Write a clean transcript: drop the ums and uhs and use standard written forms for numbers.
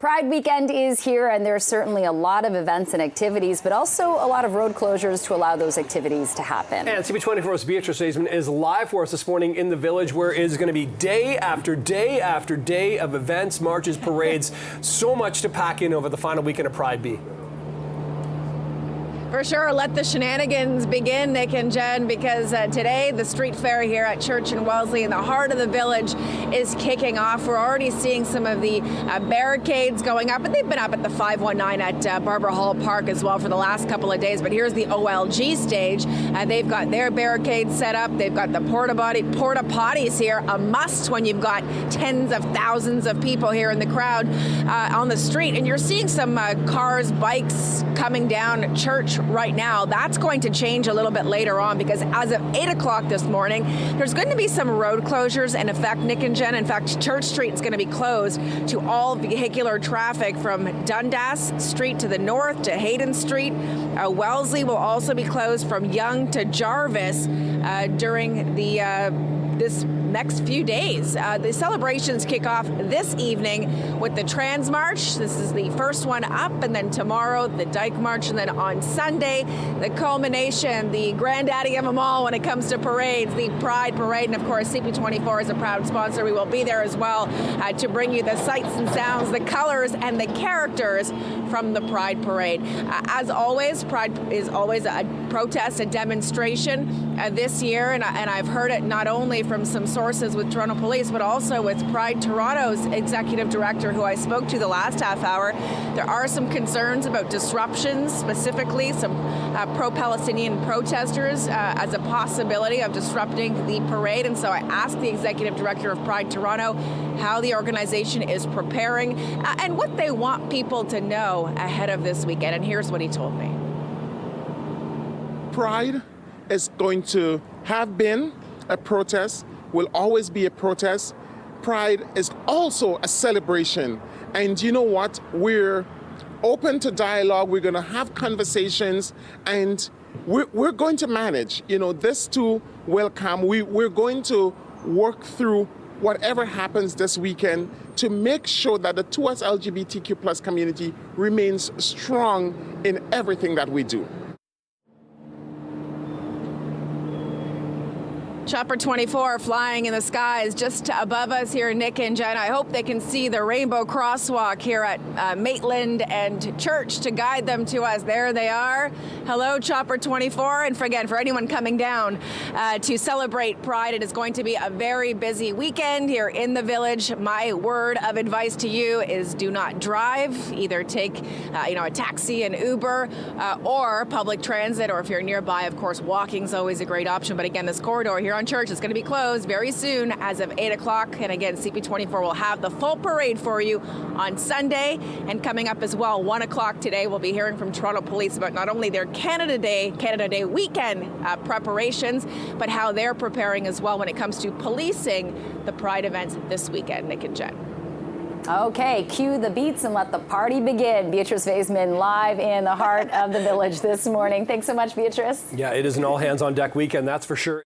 Pride weekend is here, and there's certainly a lot of events and activities, but also a lot of road closures to allow those activities to happen. And CP24's Beatrice Hazeman is live for us this morning in the Village, where it is going to be day after day after day of events, marches, parades. So much to pack in over the final weekend of Pride B. For sure, let the shenanigans begin, Nick and Jen, because today the street fair here at Church and Wellesley in the heart of the Village is kicking off. We're already seeing some of the barricades going up, and they've been up at the 519 at Barbara Hall Park as well for the last couple of days. But here's the OLG stage. They've got their barricades set up. They've got the porta potties here, a must when you've got tens of thousands of people here in the crowd on the street. And you're seeing some cars, bikes coming down Church right now. That's going to change a little bit later on, because as of 8 o'clock this morning, there's going to be some road closures in effect, Nick and Jen. In fact, Church Street is going to be closed to all vehicular traffic from Dundas Street to the north to Hayden Street. Wellesley will also be closed from Yonge to Jarvis during this next few days. The celebrations kick off this evening with the Trans March. This is the first one up, and then tomorrow the Dyke March, and then on Sunday the culmination, the granddaddy of them all when it comes to parades, the Pride Parade. And of course CP24 is a proud sponsor. We will be there as well to bring you the sights and sounds, the colors and the characters from the Pride Parade. As always, Pride is always a protest, a demonstration this year, and I've heard it not only from some sources with Toronto Police, but also with Pride Toronto's executive director, who I spoke to the last half hour. There are some concerns about disruptions, specifically some pro-Palestinian protesters as a possibility of disrupting the parade. And so I asked the executive director of Pride Toronto how the organization is preparing and what they want people to know ahead of this weekend. And here's what he told me. Pride is going to have been a protest, will always be a protest. Pride is also a celebration. And you know what? We're open to dialogue. We're going to have conversations, and we're going to manage. You know, this too will come. We're going to work through whatever happens this weekend to make sure that the 2S LGBTQ+ community remains strong in everything that we do. Chopper 24 flying in the skies just above us here, Nick and Jen. I hope they can see the rainbow crosswalk here at Maitland and Church to guide them to us. There they are. Hello, Chopper 24. And again, for anyone coming down to celebrate Pride, it is going to be a very busy weekend here in the Village. My word of advice to you is do not drive. Either take a taxi, an Uber, or public transit, or if you're nearby, of course, walking is always a great option. But again, this corridor here on Church is going to be closed very soon as of 8 o'clock. And again, CP24 will have the full parade for you on Sunday. And coming up as well, 1 o'clock today, we'll be hearing from Toronto Police about not only their Canada Day weekend preparations, but how they're preparing as well when it comes to policing the Pride events this weekend. Nick and Jen. Okay, cue the beats and let the party begin. Beatrice Hazeman live in the heart of the Village this morning. Thanks so much, Beatrice. Yeah, it is an all hands on deck weekend, that's for sure.